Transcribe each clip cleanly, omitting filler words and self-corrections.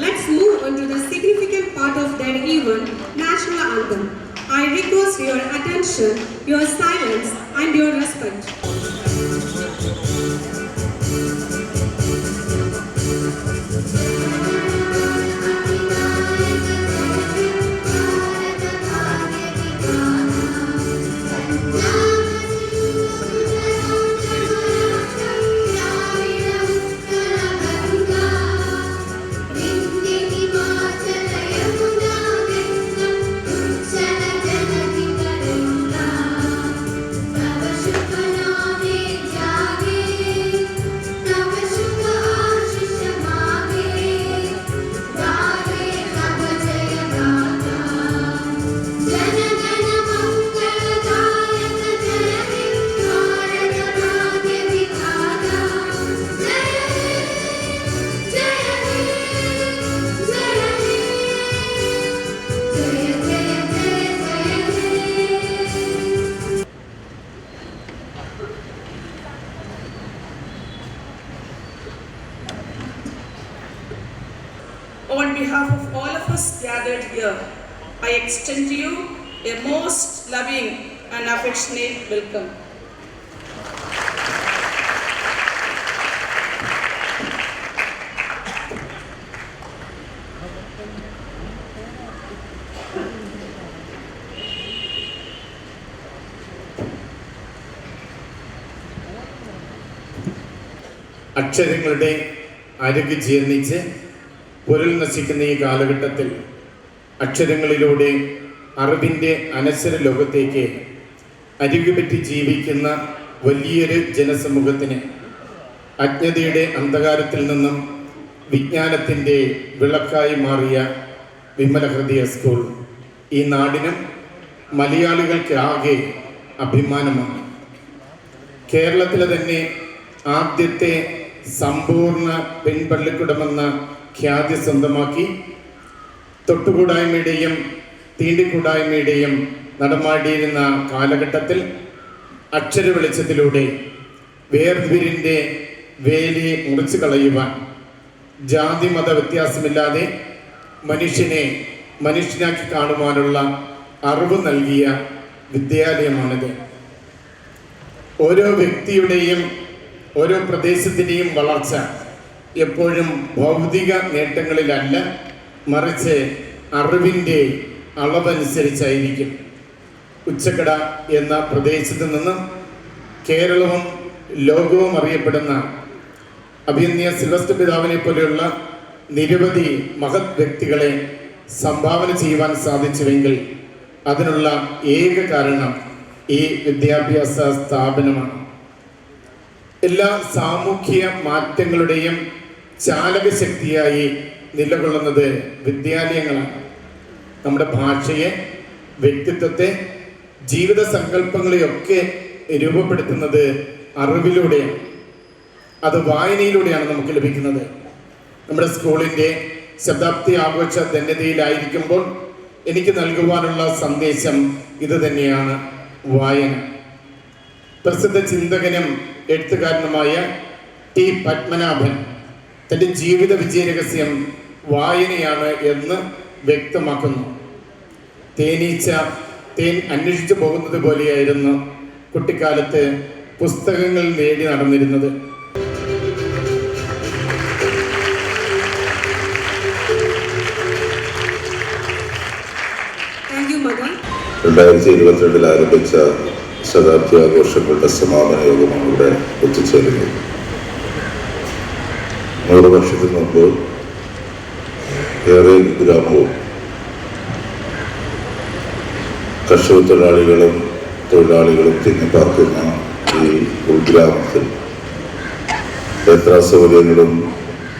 let's move on to the significant part of their event, National Anthem. I request your attention, your silence, and your respect. On behalf of all of us gathered here, I extend to you a most loving and affectionate welcome. അക്ഷരങ്ങളുടെ അരക് ജീർണിച്ച് പൊരുൾ നശിക്കുന്ന ഈ കാലഘട്ടത്തിൽ അക്ഷരങ്ങളിലൂടെ അറിവിൻ്റെ അനശ്വര ലോകത്തേക്ക് അരികുപറ്റി ജീവിക്കുന്ന വലിയൊരു ജനസമൂഹത്തിന് അജ്ഞതയുടെ അന്ധകാരത്തിൽ നിന്നും വിജ്ഞാനത്തിൻ്റെ വിളക്കായി മാറിയ വിമലഹൃദയ സ്കൂൾ ഈ നാടിനും മലയാളികൾക്ക് ആകെ അഭിമാനമാണ്. കേരളത്തിലെ തന്നെ ആദ്യത്തെ സമ്പൂർണ്ണ പെൺപള്ളിക്കൂടമെന്ന ഖ്യാതി സ്വന്തമാക്കി തൊട്ടുകൂടായ്മയുടെയും തീണ്ടിക്കൂടായ്മയുടെയും നടമാടിയിരുന്ന കാലഘട്ടത്തിൽ അക്ഷര വെളിച്ചത്തിലൂടെ വേർതിരിൻ്റെ വേലിയെ മുറിച്ചു കളയുവാൻ ജാതി മത വ്യത്യാസമില്ലാതെ മനുഷ്യനെ മനുഷ്യനാക്കി കാണുവാനുള്ള അറിവ് നൽകിയ വിദ്യാലയമാണിത്. ഓരോ വ്യക്തിയുടെയും ഓരോ പ്രദേശത്തിൻ്റെയും വളർച്ച എപ്പോഴും ഭൗതിക നേട്ടങ്ങളിലല്ല, മറിച്ച് അറിവിൻ്റെ അളവനുസരിച്ചായിരിക്കും. ഉച്ചക്കട എന്ന പ്രദേശത്ത് നിന്നും കേരളവും ലോകവും അറിയപ്പെടുന്ന അഭിനന്യ സിൽവസ്റ്റർ പിതാവിനെ പോലെയുള്ള നിരവധി മഹത് വ്യക്തികളെ സംഭാവന ചെയ്യുവാൻ സാധിച്ചുവെങ്കിൽ അതിനുള്ള ഏക കാരണം ഈ വിദ്യാഭ്യാസ സ്ഥാപനമാണ്. എല്ലാ സാമൂഹ്യ മാറ്റങ്ങളുടെയും ചാലകശക്തിയായി നിലകൊള്ളുന്നത് വിദ്യാലയങ്ങളാണ്. നമ്മുടെ ഭാഷയെ, വ്യക്തിത്വത്തെ, ജീവിത സങ്കല്പങ്ങളെയൊക്കെ രൂപപ്പെടുത്തുന്നത് അറിവിലൂടെയാണ്. അത് വായനയിലൂടെയാണ് നമുക്ക് ലഭിക്കുന്നത്. നമ്മുടെ സ്കൂളിൻ്റെ ശതാബ്ദി ആഘോഷ ധന്യതയിലായിരിക്കുമ്പോൾ എനിക്ക് നൽകുവാനുള്ള സന്ദേശം ഇത് തന്നെയാണ്: വായന. പ്രസിദ്ധ ചിന്തകനും എഴുത്തുകാരനുമായ ടി പത്മനാഭൻ തൻ്റെ ജീവിത വിജയരഹസ്യം വായനയാണ് എന്ന് വ്യക്തമാക്കുന്നു. തേനീച്ച തേൻ അന്വേഷിച്ചു പോകുന്നത് പോലെയായിരുന്നു കുട്ടിക്കാലത്ത് പുസ്തകങ്ങൾ നേടി നടന്നിരുന്നത്. 2022 ആരംഭിച്ച ശതാബ്ദി ആഘോഷങ്ങളുടെ സമാപന യോഗമാണ് ഇവിടെ എത്തിച്ചേരുന്നത്. 100 വർഷത്തിന് മുമ്പ് ഏറെ ഗ്രാമവും കർഷക തൊഴിലാളികളും തിങ്ങിപ്പാർക്കുന്ന ഈ ഉൾഗ്രാമത്തിൽ യാത്രാ സൗകര്യങ്ങളും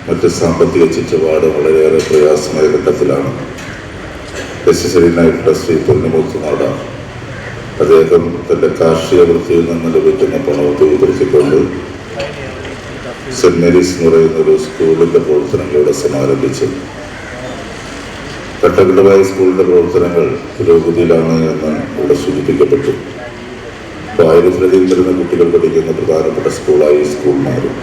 മറ്റ് സാമ്പത്തിക ചുറ്റുപാടും വളരെയേറെ പ്രയാസമായ ഘട്ടത്തിലാണ് എസ്എസ്എലിനായിട്ടുള്ള ശ്രീ പൊന്നുമുത്തുനാട അദ്ദേഹം തൻ്റെ കാർഷിക വൃത്തിയിൽ നിന്ന് ലഭിക്കുന്ന പണം ഉപയോഗിച്ചുകൊണ്ട് സെന്റ് മേരീസ് എന്ന് പറയുന്ന ഒരു സ്കൂളിൻ്റെ പ്രവർത്തനങ്ങളോടെ സമാരംഭിച്ചു. ഘട്ടഘട്ടമായ സ്കൂളിൻ്റെ പ്രവർത്തനങ്ങൾ പുരോഗതിയിലാണ് എന്ന് ഇവിടെ സൂചിപ്പിക്കപ്പെട്ടു. 1000-ലധികം വരുന്ന കുട്ടികൾ പഠിക്കുന്ന പ്രധാനപ്പെട്ട സ്കൂളായി സ്കൂൾ മാറും.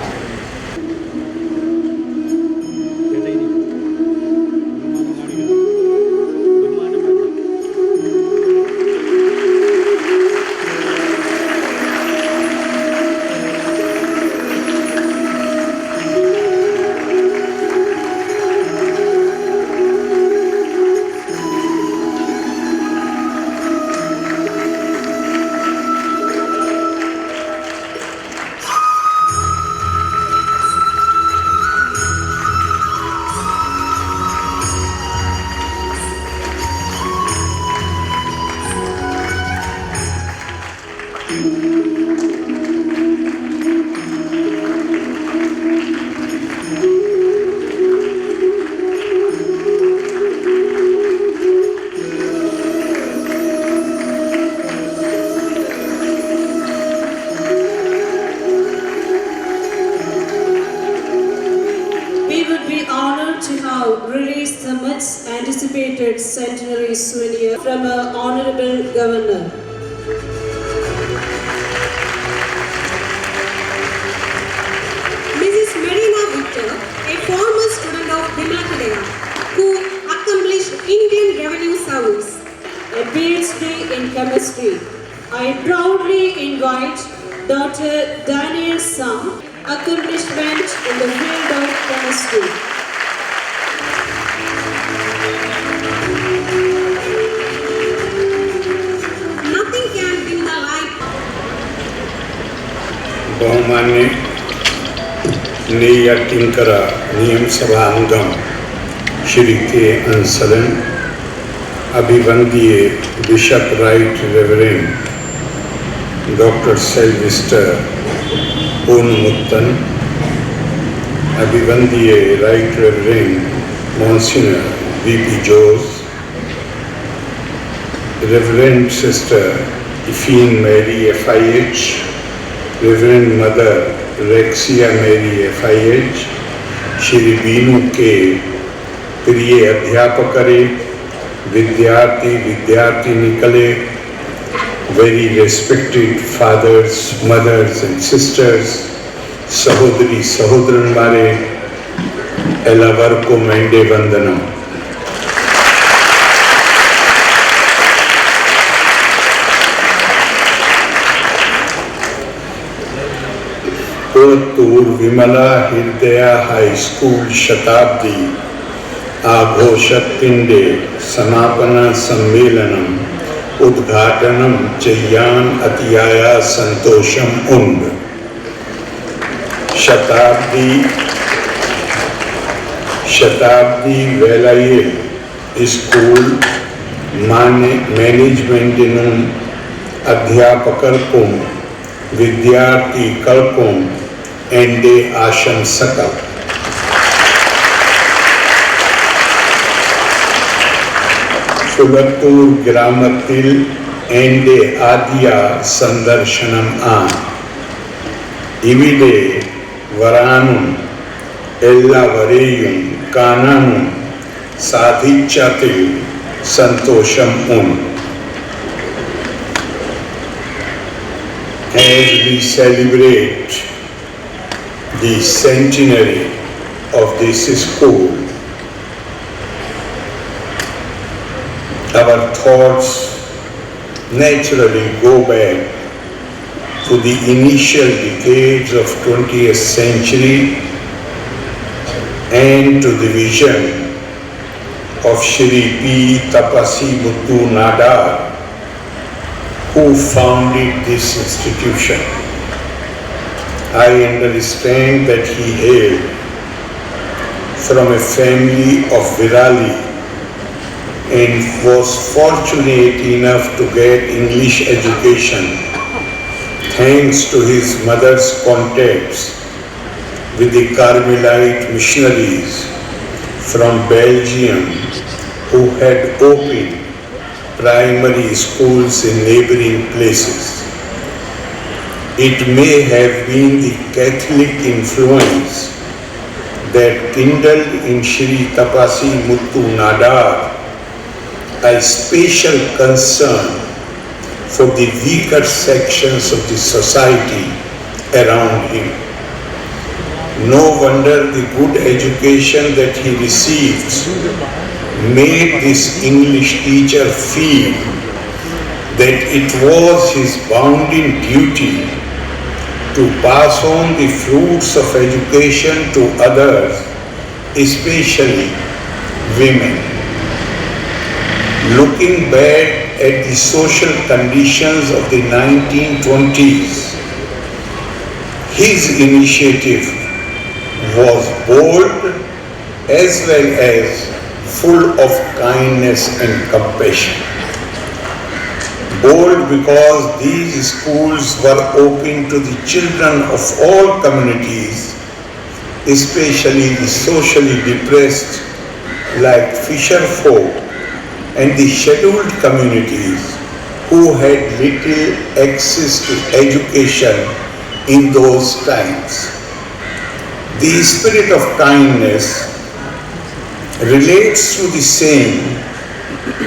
release the much anticipated centenary souvenir from our Honorable Governor. Mrs. Marina Victor, a former student of Vimalakadaya, who accomplished Indian Revenue Service, A PhD in chemistry. I proudly invite Dr. Daniel Sam, accomplishment in the field of chemistry. nothing can dim the light. बहुमान्य नेयटिंकर नियम सभा अंगम श्री के अंसलन अभिवंदीय bishop right reverend doctor Selvister Poornamuthan अभिवंदीय right reverend monsignor VP Jose reverend sister Iffin Mary FIH reverend mother Rexia Mary FIH Shri Binu के प्रिय अध्यापकरे विद्यार्थी विद्यार्थिनिकले very respected fathers, mothers and sisters, सहोदरी सहोदरन्मारे എല്ലാവർക്കും എൻ്റെ വന്ദനം. പുറത്തൂർ വിമല ഹൃദയ ഹൈസ്കൂൾ ശതാബ്ദി ആഘോഷത്തിൻ്റെ സമാപന സമ്മേളനം ഉദ്ഘാടനം ചെയ്യാൻ അതിയായ സന്തോഷം ഉണ്ട്. ശതാബ്ദി വേളയിൽ സ്കൂൾ മാനേജ്മെൻറ്റിനും അധ്യാപകർക്കും വിദ്യാർത്ഥികൾക്കും എൻ്റെ ആശംസകൾ. കുളത്തൂർ ഗ്രാമത്തിൽ എൻ്റെ ആദ്യ സന്ദർശനം ആണ്. ഇവിടെ വരാനും എല്ലാവരെയും കാണാനും സാധിച്ചതിൽ സന്തോഷം ഉണ്ട്. As we celebrate the centenary of this school, our thoughts naturally go back to the initial decades of 20th century and to the vision of Shri P. Tapasi Muthu Nadar, who founded this institution. I understand that he hailed from a family of Virali and was fortunate enough to get English education thanks to his mother's contacts with the Carmelite missionaries from Belgium who had opened primary schools in neighboring places. It may have been the Catholic influence that kindled in Shri Tapasi Muthu Nadar a special concern for the weaker sections of the society around him. No wonder the good education that he received made this English teacher feel that it was his bounden duty to pass on the fruits of education to others, especially women. Looking back at the social conditions of the 1920s, his initiative was bold as well as full of kindness and compassion. Bold because these schools were open to the children of all communities, especially the socially depressed like fisher folk and the scheduled communities who had little access to education in those times. The spirit of kindness relates to the saying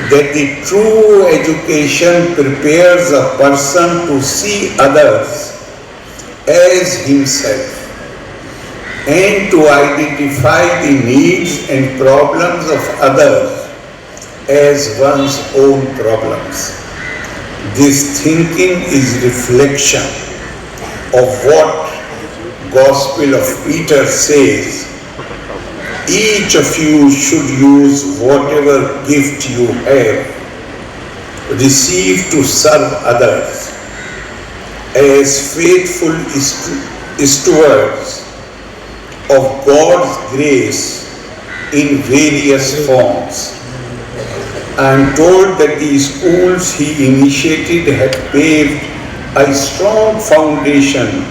that the true education prepares a person to see others as himself and to identify the needs and problems of others as one's own problems. This thinking is reflection of what Gospel of Peter says. Each of you should use whatever gift you have received to serve others as faithful stewards of God's grace in various forms. I am told that the schools he initiated had paved a strong foundation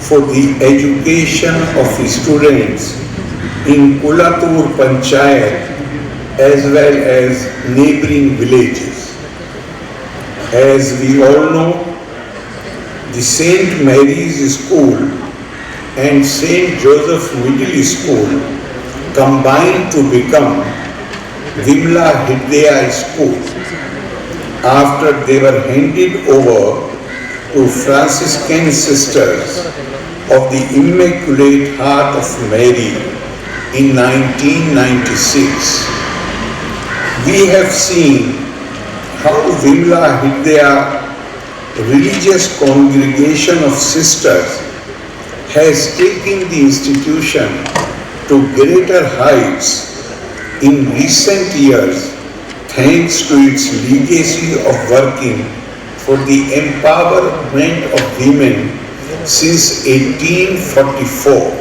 for the education of the students in Kulatur Panchayat as well as neighboring villages. As we all know, the St. Mary's School and St. Joseph Middle School combined to become Vimla Hridaya School after they were handed over to Franciscan Sisters of the Immaculate Heart of Mary in 1996. We have seen how Vimla Hridaya religious congregation of sisters has taken the institution to greater heights in recent years thanks to its legacy of working for the empowerment of women since 1844.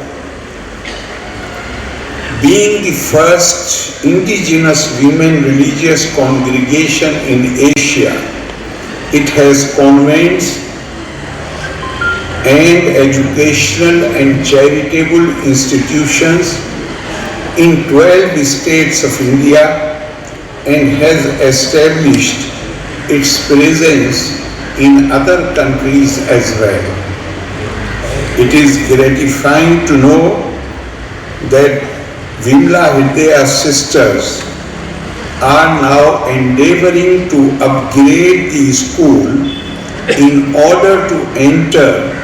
Being the first indigenous women religious congregation in Asia, it has convents and educational and charitable institutions in 12 states of India and has established its presence in other countries as well. It is gratifying to know that Vimla Hridaya sisters are now endeavoring to upgrade the school in order to enter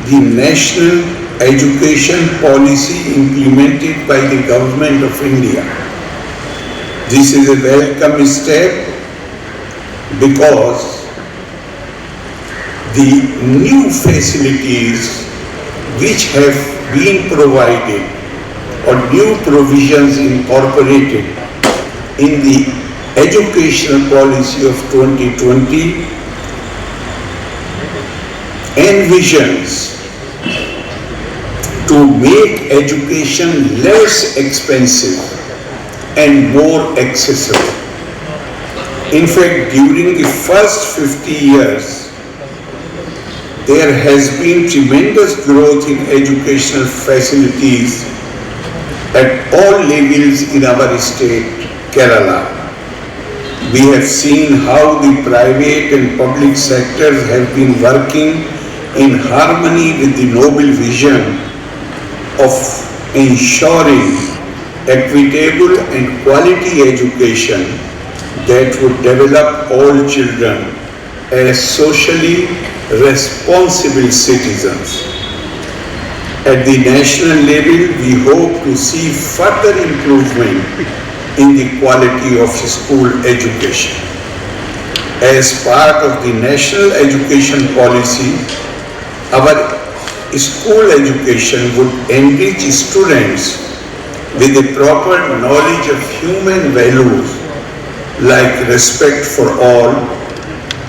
the national education policy implemented by the Government of India. This is a welcome step because the new facilities which have been provided or new provisions incorporated in the educational policy of 2020 envisions to make education less expensive and more accessible. In fact, during the first 50 years, there has been tremendous growth in educational facilities at all levels in our state, Kerala. We have seen how the private and public sectors have been working in harmony with the noble vision of ensuring equitable and quality education that would develop all children as socially responsible citizens. At the national level, we hope to see further improvement in the quality of school education. As part of the national education policy, our school education would enrich students with the proper knowledge of human values like respect for all,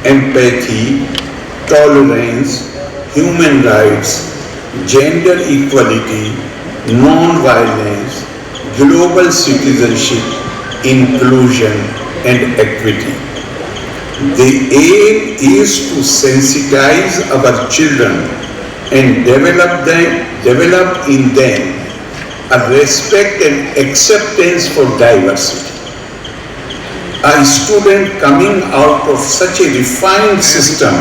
empathy, tolerance, human rights, gender equality, non-violence, global citizenship, inclusion, and equity. The aim is to sensitize our children and develop in them a respect and acceptance for diversity. A student coming out of such a refined system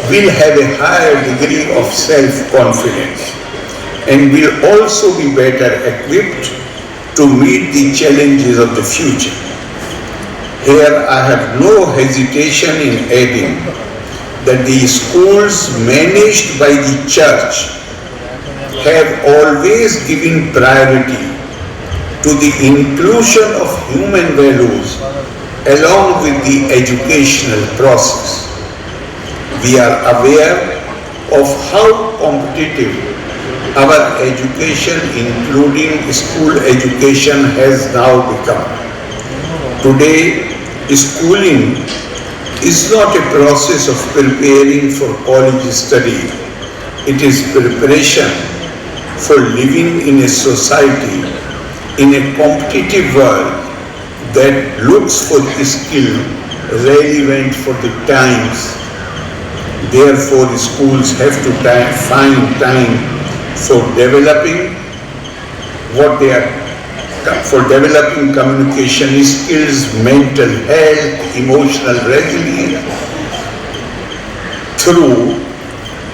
will have a higher degree of self-confidence and will also be better equipped to meet the challenges of the future. Here I have no hesitation in adding that the schools managed by the church have always given priority to the inclusion of human values along with the educational process. We are aware of how competitive our education, including school education, has now become. Today, schooling is not a process of preparing for college study. It is preparation for living in a society, in a competitive world that looks for skill relevant for the times. Therefore, schools have to find time for developing developing communication skills, mental health, emotional resilience through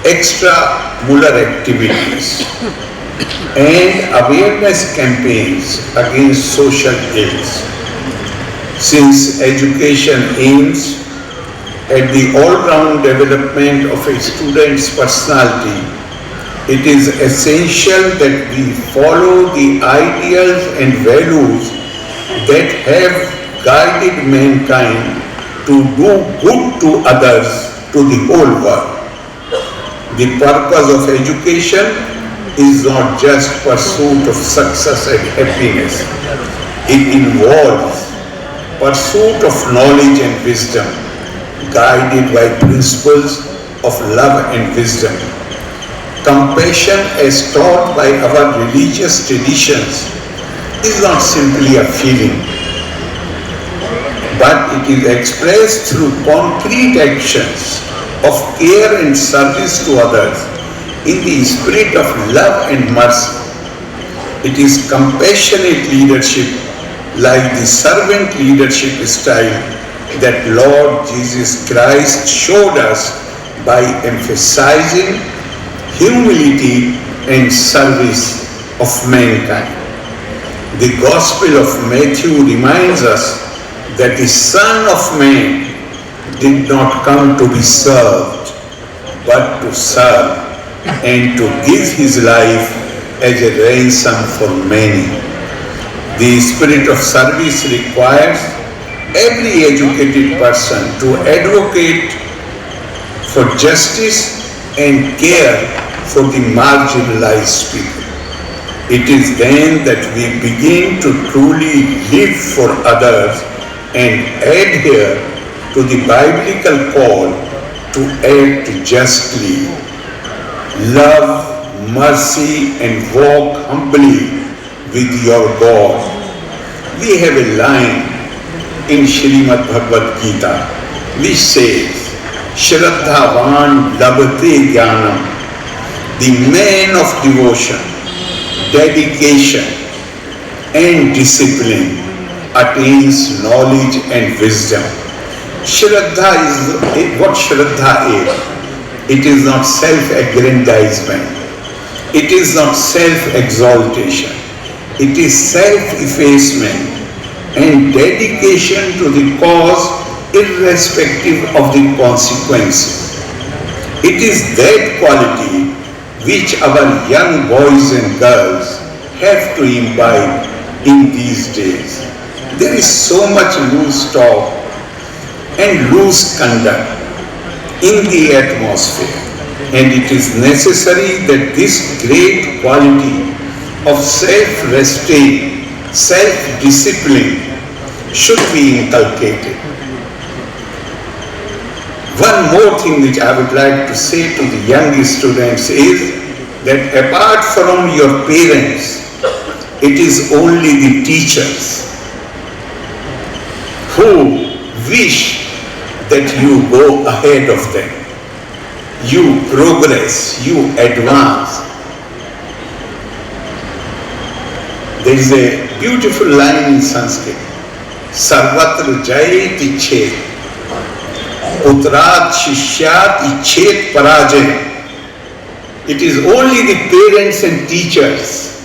extramural activities and awareness campaigns against social ills. Since education aims at the all-round development of a student's personality, it is essential that we follow the ideals and values that have guided mankind to do good to others, to the whole world. The purpose of education is not just pursuit of success and happiness. It involves pursuit of knowledge and wisdom, guided by principles of love and wisdom. Compassion as taught by our religious traditions is not simply a feeling, but it is expressed through concrete actions of care and service to others in the spirit of love and mercy. It is compassionate leadership like the servant leadership style that Lord Jesus Christ showed us by emphasizing humility and service of mankind. The Gospel of Matthew reminds us that the Son of Man did not come to be served, but to serve and to give his life as a ransom for many. The spirit of service requires every educated person to advocate for justice and care for the marginalized people. It is then that we begin to truly live for others and adhere to the biblical call to act justly, love, mercy, and walk humbly with your God. We have a line in Srimad Bhagavad Gita which says, Shraddhavan labhate jnanam. The man of devotion, dedication, and discipline attains knowledge and wisdom. Shraddha is what Shraddha is. It is not self-aggrandizement. It is not self-exaltation. It is self-effacement and dedication to the cause irrespective of the consequences. It is that quality which our young boys and girls have to imbibe in these days. There is so much loose talk and loose conduct in the atmosphere, and it is necessary that this great quality of self-restraint, self-discipline should be inculcated. One more thing which I would like to say to the young students is that apart from your parents, it is only the teachers who wish that you go ahead of them, you progress, you advance. There is a beautiful line in Sanskrit, Sarvatra Jayet Ichet, Putrat Shishyat Ichet Parajay. It is only the parents and teachers,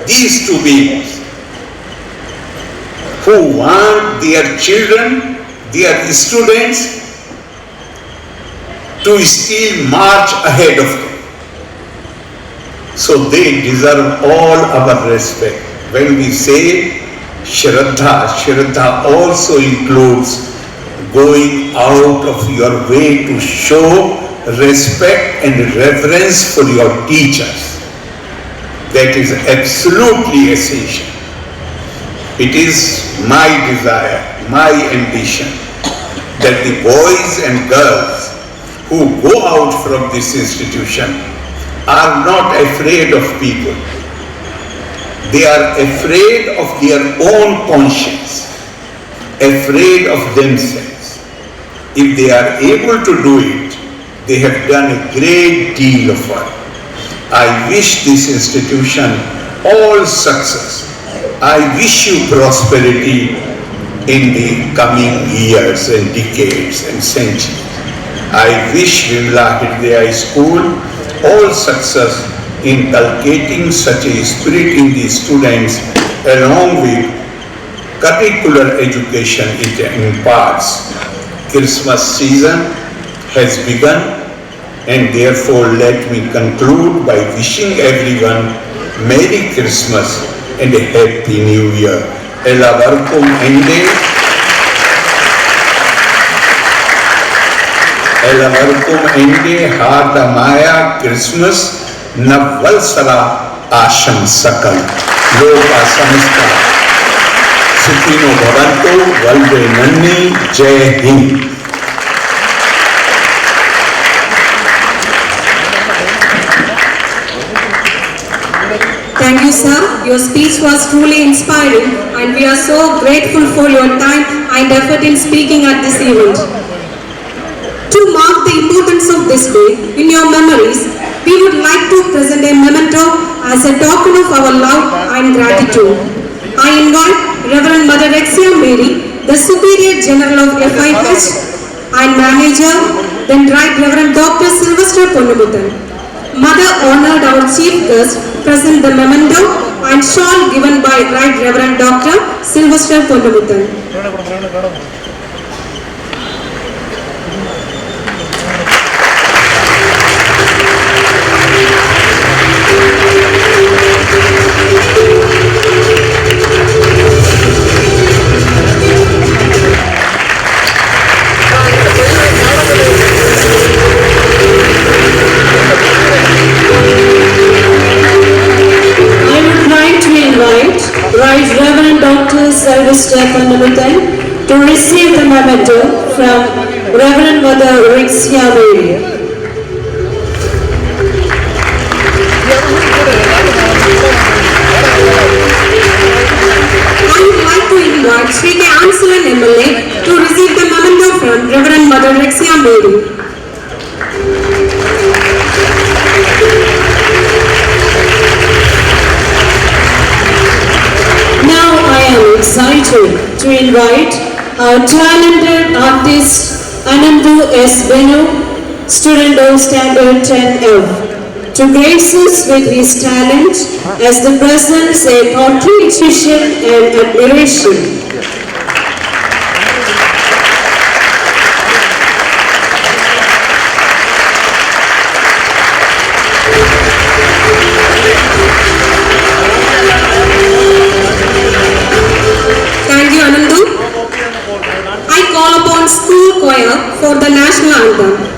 these two beings, who want their children, their students to still march ahead of them. So they deserve all our respect. When we say Shraddha, Shraddha also includes going out of your way to show respect and reverence for your teachers. That is absolutely essential. It is my desire, my ambition, that the boys and girls who go out from this institution are not afraid of people. They are afraid of their own conscience, afraid of themselves. If they are able to do it, they have done a great deal of work. I wish this institution all success. I wish you prosperity in the coming years and decades and centuries. I wish Vimla Hridaya School all success in inculcating such a spirit in the students, along with curricular education it imparts. Christmas season has begun, and therefore let me conclude by wishing everyone Merry Christmas and a Happy New Year. Elavarkum ende, Hardamaya Christmas, Navvalsara Ashamsakal, Loka Samasta, Sukhino Bhavantu, Valde Nanni, Jai Hind. Thank you, sir. Your speech was truly inspiring, and we are so grateful for your time and effort in speaking at this event. To mark the importance of this day in your memories, we would like to present a memento as a token of our love and gratitude. I invite Reverend Mother Rexia Mary, the Superior General of FIH and Manager, then Right Reverend Dr. Sylvester Ponnamuthan. Mother honored our chief guest, present the memento and shawl given by Right Reverend Dr. Sylvester Ponnamuthan. Right Reverend Dr. Sylvester Ponnamuthan to receive the memento from Reverend Mother Rexia Mary. I would like to invite Sri K. Ansulan MLA to receive the memento from Reverend Mother Rexia Mary. Excited to invite our talented artist Anandu S. Venu, student of Standard 10F, to grace us with his talent as the presents a contribution and admiration. School choir for the national anthem.